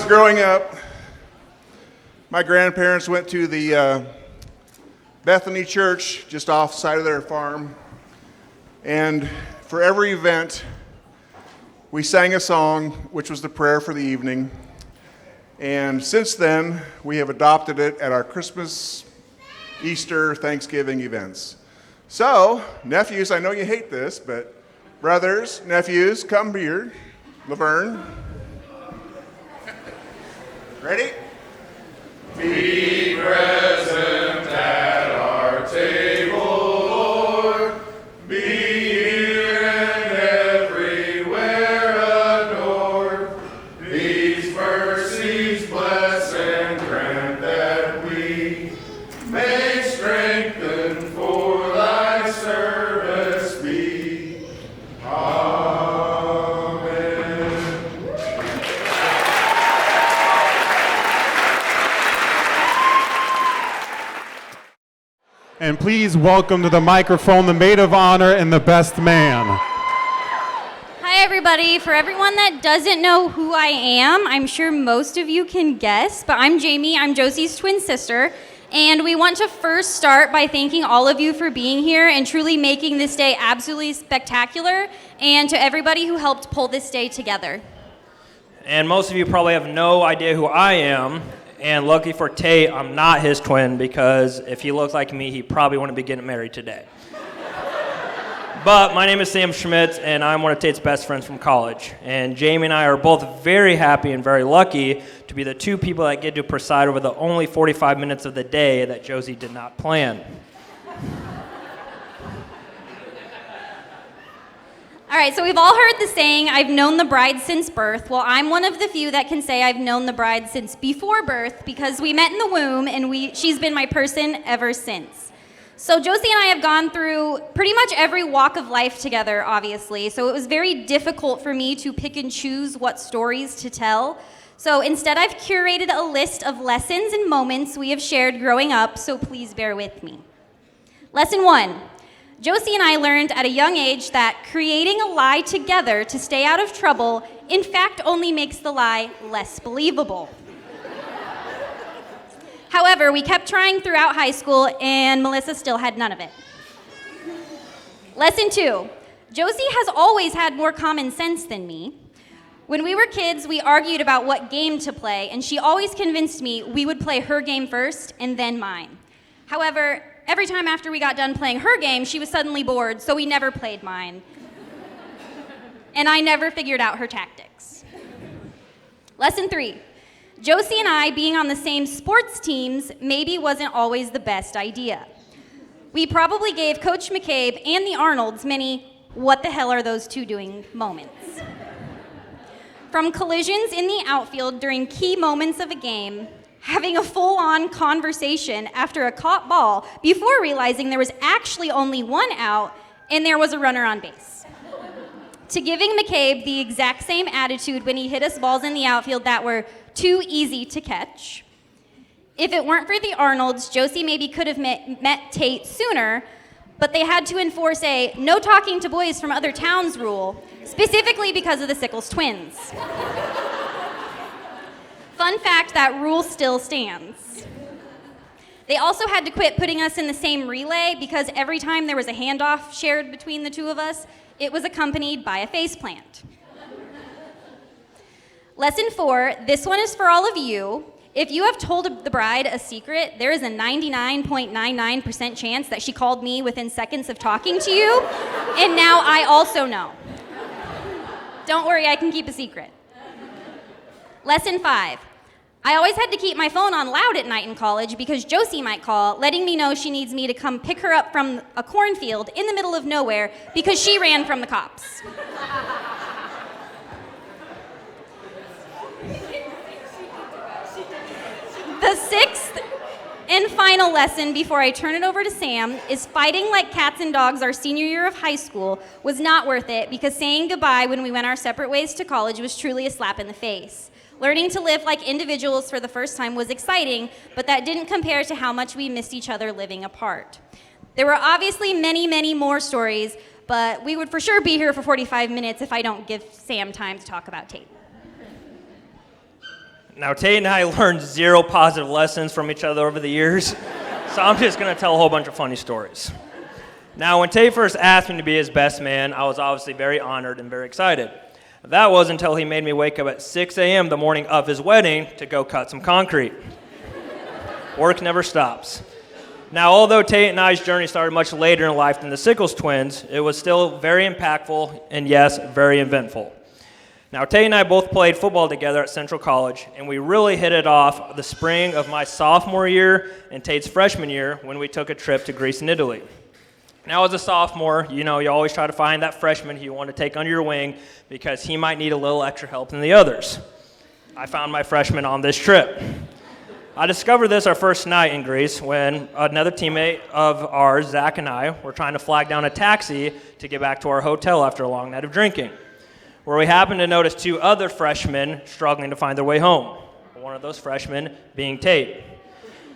was growing up, my grandparents went to the Bethany Church just off the side of their farm. And for every event, we sang a song, which was the prayer for the evening. And since then, we have adopted it at our Christmas, Easter, Thanksgiving events. So, nephews, I know you hate this, but brothers, nephews, come here. Laverne. Ready? Be present at our table, Lord. Be here and everywhere adored. These mercies bless and grant that we may strengthen for thy service be. And please welcome to the microphone the Maid of Honor and the best man. Hi everybody. For everyone that doesn't know who I am, I'm sure most of you can guess, but I'm Jami, I'm Josie's twin sister, and we want to first start by thanking all of you for being here and truly making this day absolutely spectacular, and to everybody who helped pull this day together. And most of you probably have no idea who I am. And lucky for Tate, I'm not his twin, because if he looked like me, he probably wouldn't be getting married today. But my name is Sam Schmitz, and I'm one of Tate's best friends from college. And Jami and I are both very happy and very lucky to be the two people that get to preside over the only 45 minutes of the day that Josie did not plan. All right, so we've all heard the saying, I've known the bride since birth. Well, I'm one of the few that can say I've known the bride since before birth, because we met in the womb and she's been my person ever since. So Josie and I have gone through pretty much every walk of life together, obviously. So it was very difficult for me to pick and choose what stories to tell. So instead, I've curated a list of lessons and moments we have shared growing up, so please bear with me. Lesson 1. Josie and I learned at a young age that creating a lie together to stay out of trouble, in fact, only makes the lie less believable. However, we kept trying throughout high school, and Melissa still had none of it. Lesson 2. Josie has always had more common sense than me. When we were kids, we argued about what game to play, and she always convinced me we would play her game first and then mine. However, every time after we got done playing her game, she was suddenly bored, so we never played mine. And I never figured out her tactics. Lesson 3. Josie and I being on the same sports teams maybe wasn't always the best idea. We probably gave Coach McCabe and the Arnolds many "what the hell are those two doing" moments. From collisions in the outfield during key moments of a game, having a full-on conversation after a caught ball before realizing there was actually only one out and there was a runner on base, to giving McCabe the exact same attitude when he hit us balls in the outfield that were too easy to catch. If it weren't for the Arnolds, Josie maybe could have met Tate sooner, but they had to enforce a no talking to boys from other towns rule, specifically because of the Sickels twins. Fun fact, that rule still stands. They also had to quit putting us in the same relay because every time there was a handoff shared between the two of us, it was accompanied by a faceplant. Lesson 4, this one is for all of you. If you have told the bride a secret, there is a 99.99% chance that she called me within seconds of talking to you, and now I also know. Don't worry, I can keep a secret. Lesson 5. I always had to keep my phone on loud at night in college because Josie might call, letting me know she needs me to come pick her up from a cornfield in the middle of nowhere because she ran from the cops. The sixth and final lesson before I turn it over to Sam is fighting like cats and dogs our senior year of high school was not worth it because saying goodbye when we went our separate ways to college was truly a slap in the face. Learning to live like individuals for the first time was exciting, but that didn't compare to how much we missed each other living apart. There were obviously many, many more stories, but we would for sure be here for 45 minutes if I don't give Sam time to talk about Tate. Now, Tate and I learned 0 positive lessons from each other over the years, so I'm just going to tell a whole bunch of funny stories. Now, when Tate first asked me to be his best man, I was obviously very honored and very excited. That was until he made me wake up at 6 a.m. the morning of his wedding to go cut some concrete. Work never stops. Now, although Tate and I's journey started much later in life than the Sickels twins, it was still very impactful and, yes, very eventful. Now, Tate and I both played football together at Central College, and we really hit it off the spring of my sophomore year and Tate's freshman year when we took a trip to Greece and Italy. Now, as a sophomore, you always try to find that freshman who you want to take under your wing because he might need a little extra help than the others. I found my freshman on this trip. I discovered this our first night in Greece when another teammate of ours, Zach, and I were trying to flag down a taxi to get back to our hotel after a long night of drinking, where we happened to notice 2 other freshmen struggling to find their way home, one of those freshmen being Tate.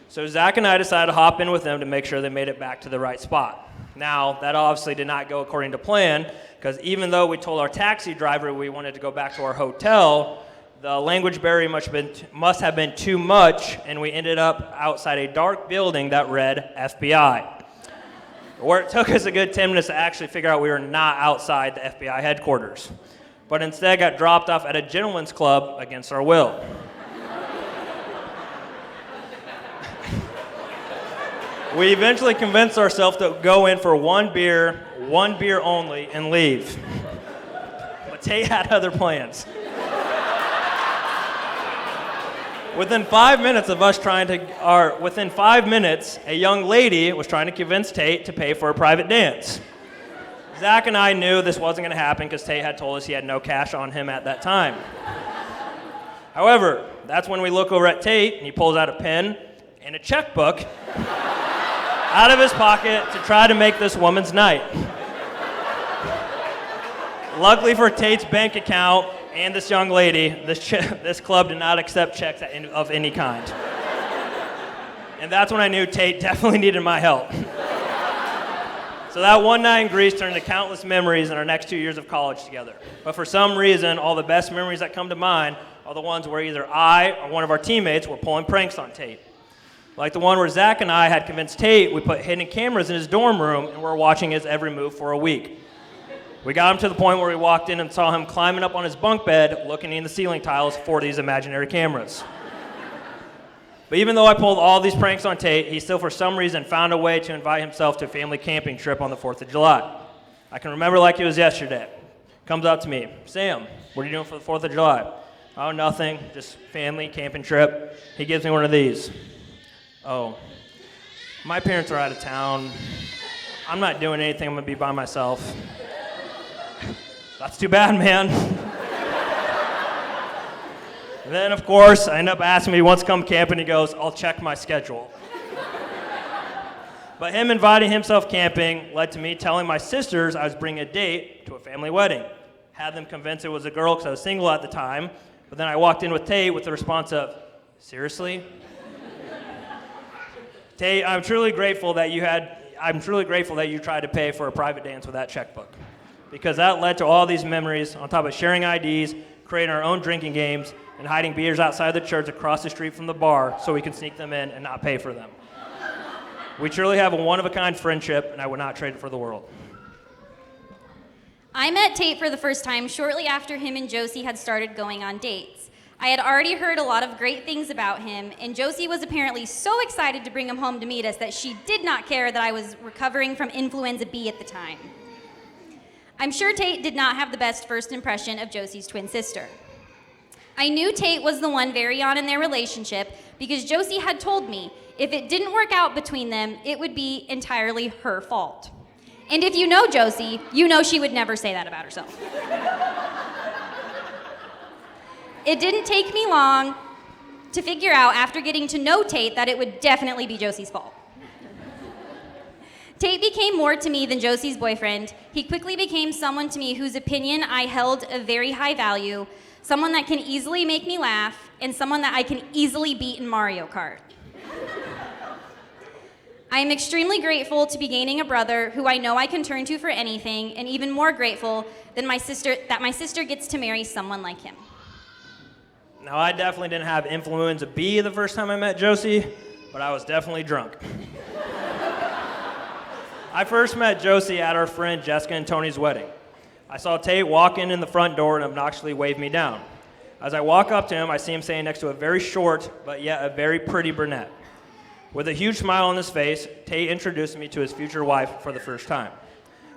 So Zach and I decided to hop in with them to make sure they made it back to the right spot. Now, that obviously did not go according to plan, because even though we told our taxi driver we wanted to go back to our hotel, the language barrier must have been too much, and we ended up outside a dark building that read FBI, where it took us a good 10 minutes to actually figure out we were not outside the FBI headquarters, but instead got dropped off at a gentleman's club against our will. We eventually convinced ourselves to go in for one beer only, and leave. But Tate had other plans. Within 5 minutes, a young lady was trying to convince Tate to pay for a private dance. Zach and I knew this wasn't going to happen because Tate had told us he had no cash on him at that time. However, that's when we look over at Tate, and he pulls out a pen and a checkbook out of his pocket to try to make this woman's night. Luckily for Tate's bank account and this young lady, this club did not accept checks of any kind. And that's when I knew Tate definitely needed my help. So that one night in Greece turned into countless memories in our next 2 years of college together. But for some reason, all the best memories that come to mind are the ones where either I or one of our teammates were pulling pranks on Tate. Like the one where Zach and I had convinced Tate we put hidden cameras in his dorm room and were watching his every move for a week. We got him to the point where we walked in and saw him climbing up on his bunk bed, looking in the ceiling tiles for these imaginary cameras. But even though I pulled all these pranks on Tate, he still for some reason found a way to invite himself to a family camping trip on the 4th of July. I can remember like it was yesterday. Comes up to me, Sam, what are you doing for the 4th of July? Oh, nothing, just family camping trip. He gives me one of these. Oh, my parents are out of town. I'm not doing anything, I'm gonna be by myself. That's too bad, man. And then, of course, I end up asking him if he wants to come camping. He goes, I'll check my schedule. But him inviting himself camping led to me telling my sisters I was bringing a date to a family wedding. Had them convinced it was a girl because I was single at the time. But then I walked in with Tate with the response of, seriously? Tate, I'm truly grateful that you tried to pay for a private dance with that checkbook, because that led to all these memories on top of sharing IDs, creating our own drinking games, and hiding beers outside the church across the street from the bar so we can sneak them in and not pay for them. We truly have a one-of-a-kind friendship, and I would not trade it for the world. I met Tate for the first time shortly after him and Josie had started going on dates. I had already heard a lot of great things about him, and Josie was apparently so excited to bring him home to meet us that she did not care that I was recovering from influenza B at the time. I'm sure Tate did not have the best first impression of Josie's twin sister. I knew Tate was the one very on in their relationship because Josie had told me if it didn't work out between them, it would be entirely her fault. And if you know Josie, you know she would never say that about herself. It didn't take me long to figure out after getting to know Tate that it would definitely be Josie's fault. Tate became more to me than Josie's boyfriend. He quickly became someone to me whose opinion I held a very high value, someone that can easily make me laugh, and someone that I can easily beat in Mario Kart. I am extremely grateful to be gaining a brother who I know I can turn to for anything, and even more grateful than that my sister gets to marry someone like him. Now, I definitely didn't have influenza B the first time I met Josie, but I was definitely drunk. I first met Josie at our friend Jessica and Tony's wedding. I saw Tate walk in the front door and obnoxiously wave me down. As I walk up to him, I see him standing next to a very short, but yet a very pretty brunette. With a huge smile on his face, Tate introduced me to his future wife for the first time.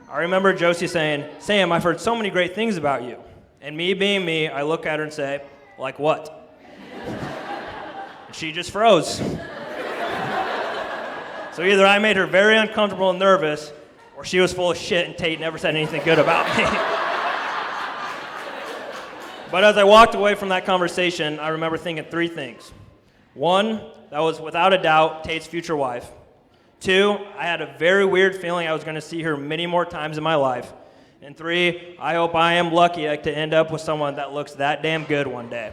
I remember Josie saying, "Sam, I've heard so many great things about you." And me being me, I look at her and say, "Like what?" And she just froze. So either I made her very uncomfortable and nervous, or she was full of shit and Tate never said anything good about me. But as I walked away from that conversation, I remember thinking three things. One, that was without a doubt Tate's future wife. Two, I had a very weird feeling I was going to see her many more times in my life. And three, I hope I am lucky to end up with someone that looks that damn good one day.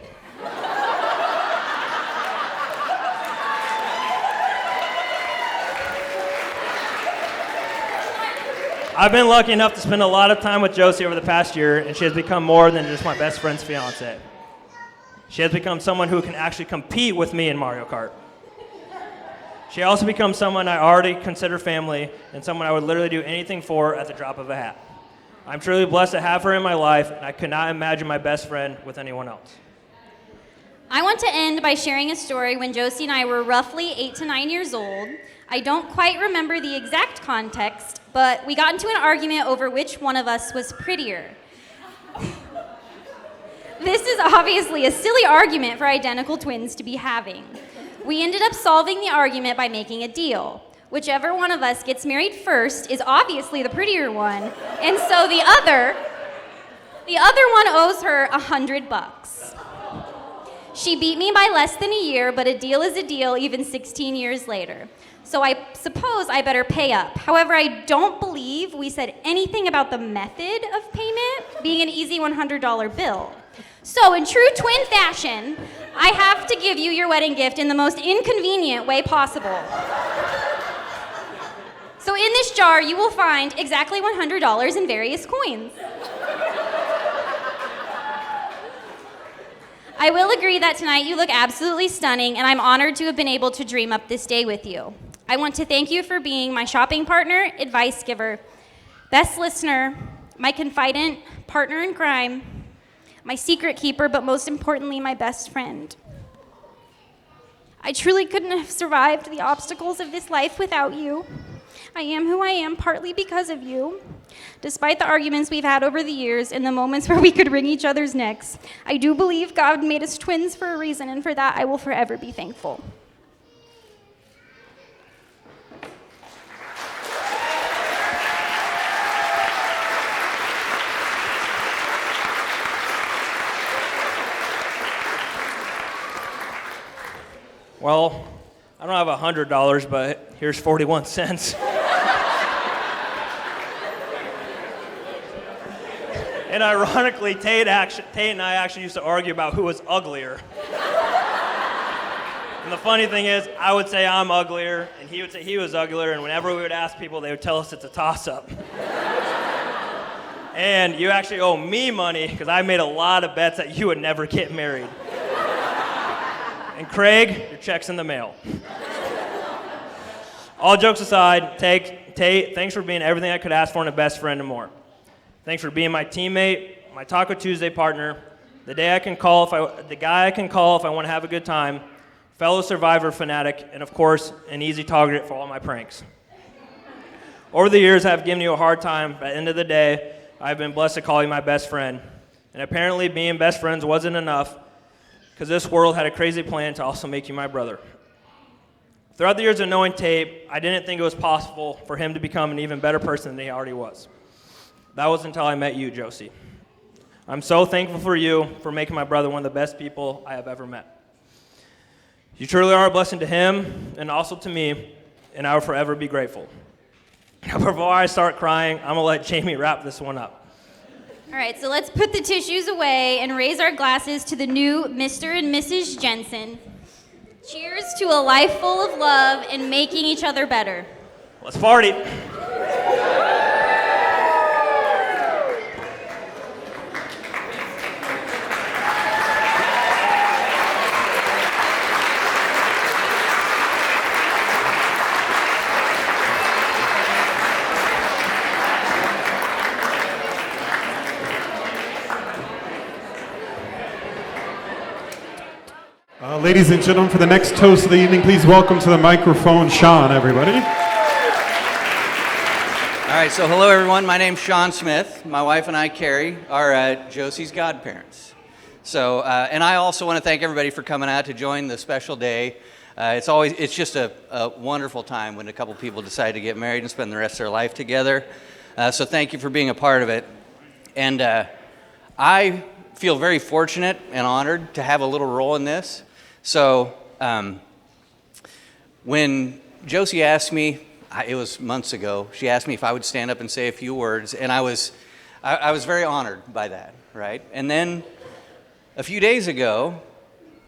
I've been lucky enough to spend a lot of time with Josie over the past year, and she has become more than just my best friend's fiance. She has become someone who can actually compete with me in Mario Kart. She also becomes someone I already consider family and someone I would literally do anything for at the drop of a hat. I'm truly blessed to have her in my life, and I could not imagine my best friend with anyone else. I want to end by sharing a story when Josie and I were roughly 8 to 9 years old. I don't quite remember the exact context, but we got into an argument over which one of us was prettier. This is obviously a silly argument for identical twins to be having. We ended up solving the argument by making a deal. Whichever one of us gets married first is obviously the prettier one, and so the other one owes her $100. She beat me by less than a year, but a deal is a deal even 16 years later. So I suppose I better pay up. However, I don't believe we said anything about the method of payment being an easy $100 bill. So in true twin fashion, I have to give you your wedding gift in the most inconvenient way possible. So in this jar, you will find exactly $100 in various coins. I will agree that tonight you look absolutely stunning, and I'm honored to have been able to dream up this day with you. I want to thank you for being my shopping partner, advice giver, best listener, my confidant, partner in crime, my secret keeper, but most importantly, my best friend. I truly couldn't have survived the obstacles of this life without you. I am who I am partly because of you. Despite the arguments we've had over the years and the moments where we could wring each other's necks, I do believe God made us twins for a reason, and for that I will forever be thankful. Well, I don't have $100, but here's 41 cents. And ironically, Tate and I actually used to argue about who was uglier. And the funny thing is, I would say I'm uglier, and he would say he was uglier, and whenever we would ask people, they would tell us it's a toss-up. And you actually owe me money, because I made a lot of bets that you would never get married. And Craig, your check's in the mail. All jokes aside, Tate, thanks for being everything I could ask for in a best friend and more. Thanks for being my teammate, my Taco Tuesday partner, the guy I can call if I want to have a good time, fellow Survivor fanatic, and of course, an easy target for all my pranks. Over the years, I've given you a hard time, but at the end of the day, I've been blessed to call you my best friend. And apparently, being best friends wasn't enough, because this world had a crazy plan to also make you my brother. Throughout the years of knowing Tate, I didn't think it was possible for him to become an even better person than he already was. That was until I met you, Josie. I'm so thankful for you for making my brother one of the best people I have ever met. You truly are a blessing to him and also to me, and I will forever be grateful. Now, before I start crying, I'm going to let Jami wrap this one up. All right, so let's put the tissues away and raise our glasses to the new Mr. and Mrs. Jensen. Cheers to a life full of love and making each other better. Let's party. Ladies and gentlemen, for the next toast of the evening, please welcome to the microphone Sean, everybody. All right, so hello everyone. My name's Sam Schmitz. My wife and I, Carrie, are Josie's godparents. So, and I also want to thank everybody for coming out to join the special day. It's just a wonderful time when a couple people decide to get married and spend the rest of their life together. So thank you for being a part of it. And I feel very fortunate and honored to have a little role in this. So when Josie asked me, it was months ago, she asked me if I would stand up and say a few words, and I was very honored by that, right? And then a few days ago,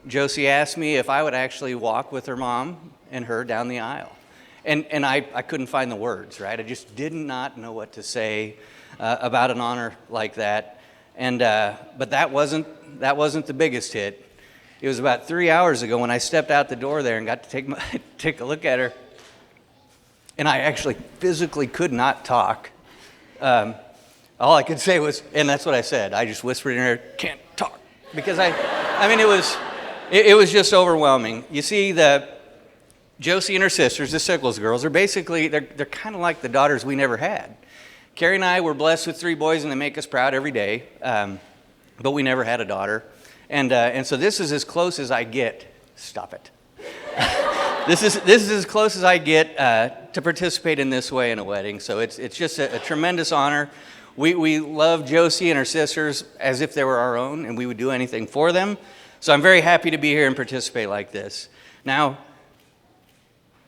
Josie asked me if I would actually walk with her mom and her down the aisle. And I couldn't find the words, right? I just did not know what to say about an honor like that. And but that wasn't the biggest hit. It was about 3 hours ago when I stepped out the door there and got to take a look at her. And I actually physically could not talk. All I could say was, and that's what I said. I just whispered in her, "Can't talk," because I mean, it was just overwhelming. You see, Josie and her sisters, the Sickels girls, are basically they're kind of like the daughters we never had. Carrie and I were blessed with 3 boys, and they make us proud every day. But we never had a daughter, and so this is as close as I get. Stop it. This is as close as I get to participate in this way in a wedding. So it's just a tremendous honor. We love Josie and her sisters as if they were our own, and we would do anything for them. So I'm very happy to be here and participate like this. Now,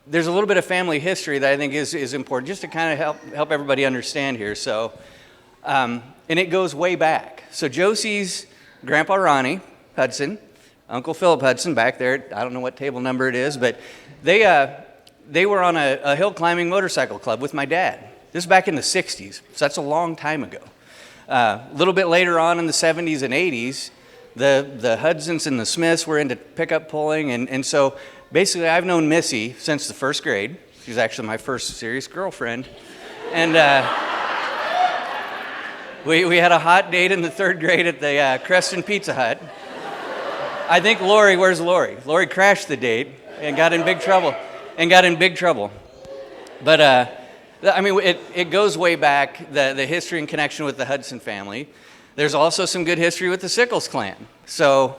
there's a little bit of family history that I think is important, just to kind of help everybody understand here. So, and it goes way back. So Josie's grandpa Ronnie Hudson, Uncle Philip Hudson back there, I don't know what table number it is, but they were on a hill climbing motorcycle club with my dad. This is back in the 60s, so that's a long time ago. A little bit later on in the 70s and 80s, the Hudsons and the Smiths were into pickup pulling, and so basically I've known Missy since the 1st grade. She's actually my first serious girlfriend. And we had a hot date in the 3rd grade at the Creston Pizza Hut. I think where's Lori? Lori crashed the date and got in big trouble. But I mean, it goes way back, the history and connection with the Hudson family. There's also some good history with the Sickels clan. So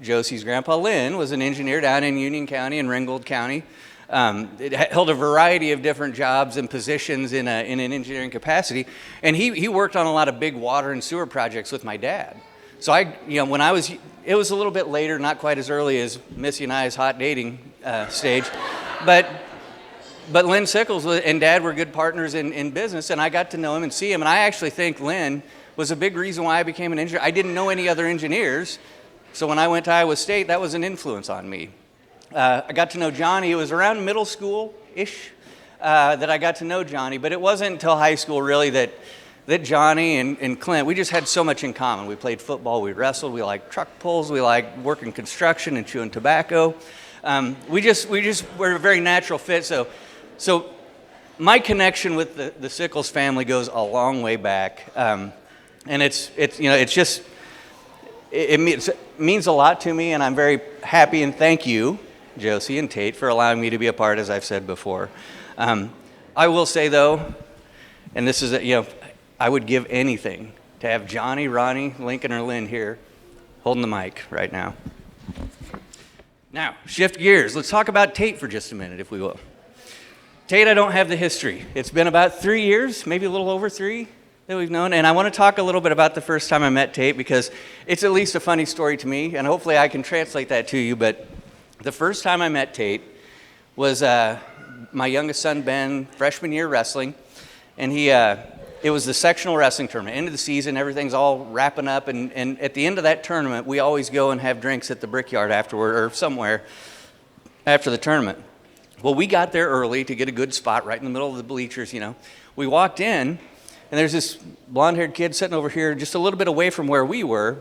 Josie's grandpa Lynn was an engineer down in Union County and Ringgold County. It held a variety of different jobs and positions in an engineering capacity, and he worked on a lot of big water and sewer projects with my dad. So when it was a little bit later, not quite as early as Missy and I's hot dating stage, but Lynn Sickels and Dad were good partners in business, and I got to know him and see him, and I actually think Lynn was a big reason why I became an engineer. I didn't know any other engineers, so when I went to Iowa State, that was an influence on me. I got to know Johnny. It was around middle school-ish that I got to know Johnny, but it wasn't until high school really that Johnny and Clint, we just had so much in common. We played football, we wrestled, we liked truck pulls, we liked working construction and chewing tobacco. We just were a very natural fit. So my connection with the Sickels family goes a long way back, and it means a lot to me, and I'm very happy, and thank you, Josie and Tate, for allowing me to be a part, as I've said before. I will say though, and this is I would give anything to have Johnny, Ronnie, Lincoln, or Lynn here holding the mic right now. Now, shift gears. Let's talk about Tate for just a minute, if we will. Tate, I don't have the history. It's been about 3 years, maybe a little over 3, that we've known. And I want to talk a little bit about the first time I met Tate, because it's at least a funny story to me, and hopefully I can translate that to you. But the first time I met Tate was my youngest son, Ben, freshman year wrestling. And it was the sectional wrestling tournament, end of the season, everything's all wrapping up, and at the end of that tournament, we always go and have drinks at the Brickyard afterward, or somewhere after the tournament. Well, we got there early to get a good spot right in the middle of the bleachers, We walked in, and there's this blonde-haired kid sitting over here just a little bit away from where we were,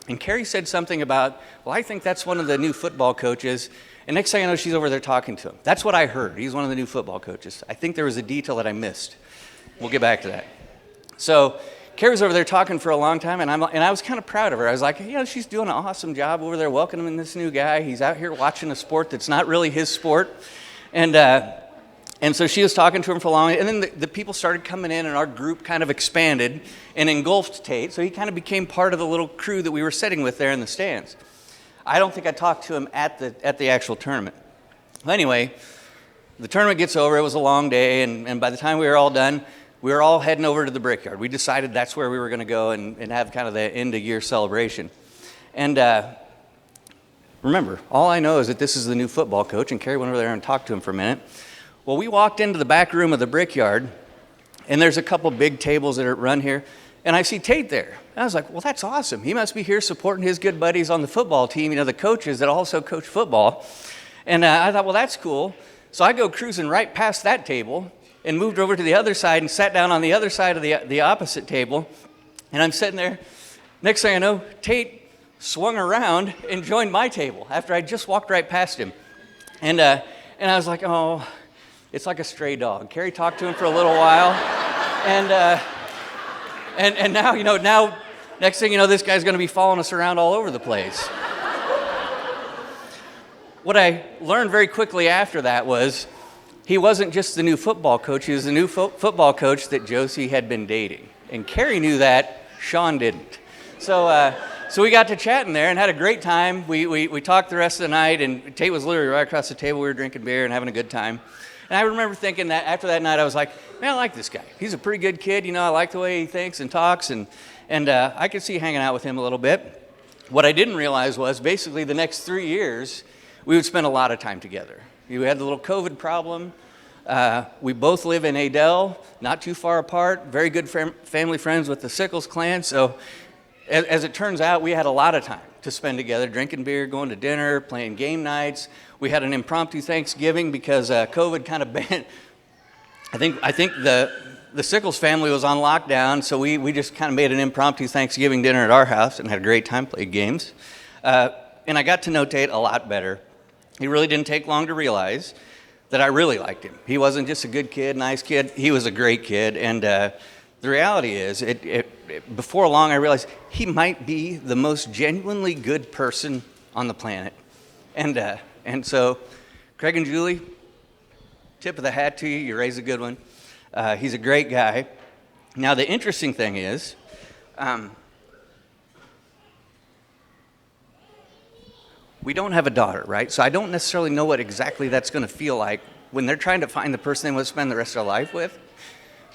and Carrie said something about, well, I think that's one of the new football coaches, and next thing I know, she's over there talking to him. That's what I heard. He's one of the new football coaches. I think there was a detail that I missed. We'll get back to that. So Carrie was over there talking for a long time, and I was kind of proud of her. I was like, she's doing an awesome job over there welcoming this new guy. He's out here watching a sport that's not really his sport. And so she was talking to him for a long time, and then the people started coming in, and our group kind of expanded and engulfed Tate, so he kind of became part of the little crew that we were sitting with there in the stands. I don't think I talked to him at the actual tournament. Well, anyway, the tournament gets over. It was a long day, and by the time we were all done, we were all heading over to the Brickyard. We decided that's where we were going to go and have kind of the end-of-year celebration. And remember, all I know is that this is the new football coach, and Carrie went over there and talked to him for a minute. Well, we walked into the back room of the Brickyard, and there's a couple big tables that are run here, and I see Tate there. And I was like, well, that's awesome. He must be here supporting his good buddies on the football team, the coaches that also coach football. And I thought, well, that's cool. So I go cruising right past that table and moved over to the other side and sat down on the other side of the opposite table. And I'm sitting there. Next thing I know, Tate swung around and joined my table after I just walked right past him. And I was like, oh, it's like a stray dog. Carrie talked to him for a little while. And now, now next thing you know, this guy's going to be following us around all over the place. What I learned very quickly after that was he wasn't just the new football coach, he was the new football coach that Josie had been dating. And Carrie knew that, Sean didn't. So we got to chatting there and had a great time. We talked the rest of the night, and Tate was literally right across the table. We were drinking beer and having a good time. And I remember thinking that after that night, I was like, man, I like this guy. He's a pretty good kid. I like the way he thinks and talks, and I could see hanging out with him a little bit. What I didn't realize was basically the next 3 years, we would spend a lot of time together. We had the little COVID problem. We both live in Adel, not too far apart, very good family friends with the Sickels clan. So as it turns out, we had a lot of time to spend together, drinking beer, going to dinner, playing game nights. We had an impromptu Thanksgiving because COVID kind of banned. I think the Sickels family was on lockdown, so we just kind of made an impromptu Thanksgiving dinner at our house and had a great time, played games. And I got to know Tate a lot better. He really didn't take long to realize that I really liked him. He wasn't just a good kid, nice kid. He was a great kid. And the reality is, before long, I realized he might be the most genuinely good person on the planet. And so, Craig and Julie, tip of the hat to you. You raised a good one. He's a great guy. Now, the interesting thing is, we don't have a daughter, right? So I don't necessarily know what exactly that's going to feel like when they're trying to find the person they want to spend the rest of their life with.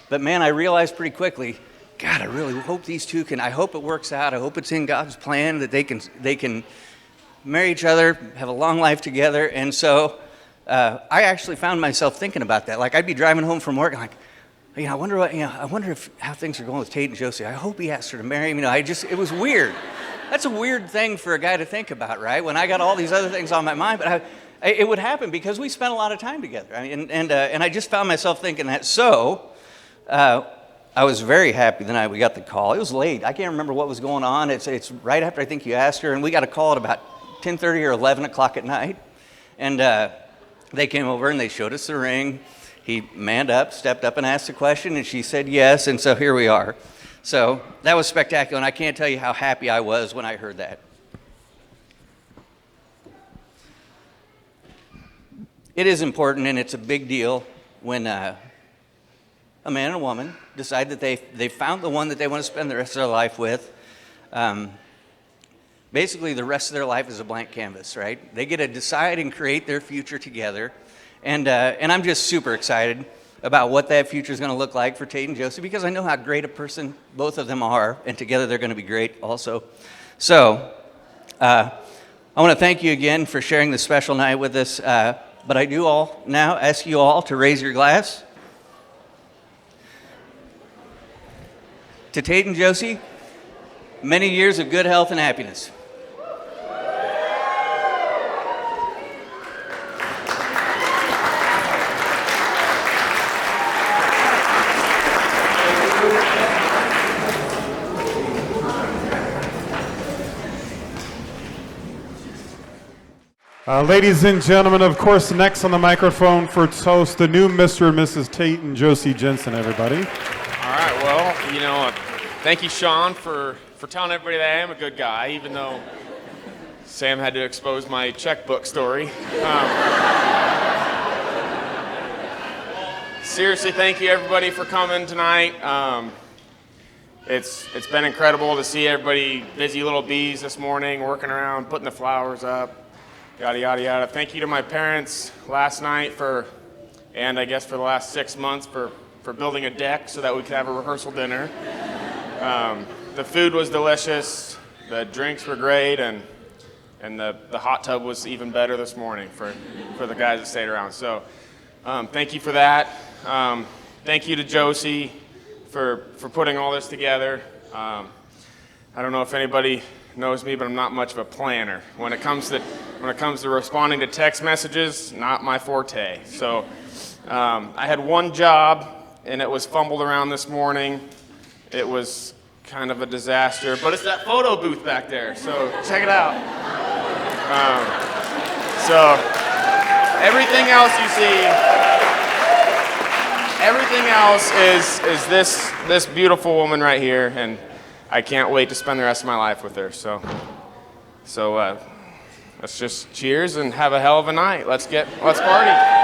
But man, I realized pretty quickly, God, I really hope these two I hope it works out. I hope it's in God's plan that they can marry each other, have a long life together. And so I actually found myself thinking about that. Like I'd be driving home from work and I wonder how things are going with Tate and Josie. I hope he asks her to marry him. It was weird. That's a weird thing for a guy to think about, right? When I got all these other things on my mind, but it would happen because we spent a lot of time together. And I just found myself thinking that. So I was very happy the night we got the call. It was late. I can't remember what was going on. It's right after I think you asked her, and we got a call at about 10:30 or 11 o'clock at night. And they came over and they showed us the ring. He manned up, stepped up and asked a question, and she said yes, and so here we are. So that was spectacular, and I can't tell you how happy I was when I heard that. It is important, and it's a big deal when a man and a woman decide that they found the one that they want to spend the rest of their life with. Basically, the rest of their life is a blank canvas, right? They get to decide and create their future together, and I'm just super excited about what that future is going to look like for Tate and Josie, because I know how great a person both of them are, and together they're going to be great also. So I want to thank you again for sharing this special night with us, but I do now ask you all to raise your glass. To Tate and Josie, many years of good health and happiness. Ladies and gentlemen, of course, next on the microphone for toast, the new Mr. and Mrs. Tate and Josie Jensen, everybody. All right, well, Thank you, Sean, for telling everybody that I am a good guy, even though Sam had to expose my checkbook story. Seriously, thank you everybody for coming tonight. It's been incredible to see everybody, busy little bees this morning, working around, putting the flowers up, yada, yada, yada. Thank you to my parents last night and I guess for the last 6 months for building a deck so that we could have a rehearsal dinner. The food was delicious, the drinks were great, and the hot tub was even better this morning for the guys that stayed around. So thank you for that. Thank you to Josie for putting all this together. I don't know if anybody knows me, but I'm not much of a planner. When it comes to responding to text messages, not my forte. So I had one job, and it was fumbled around this morning. It was kind of a disaster, but it's that photo booth back there, so check it out. So everything else you see, everything else is this beautiful woman right here, and I can't wait to spend the rest of my life with her. So let's just cheers and have a hell of a night. Let's party.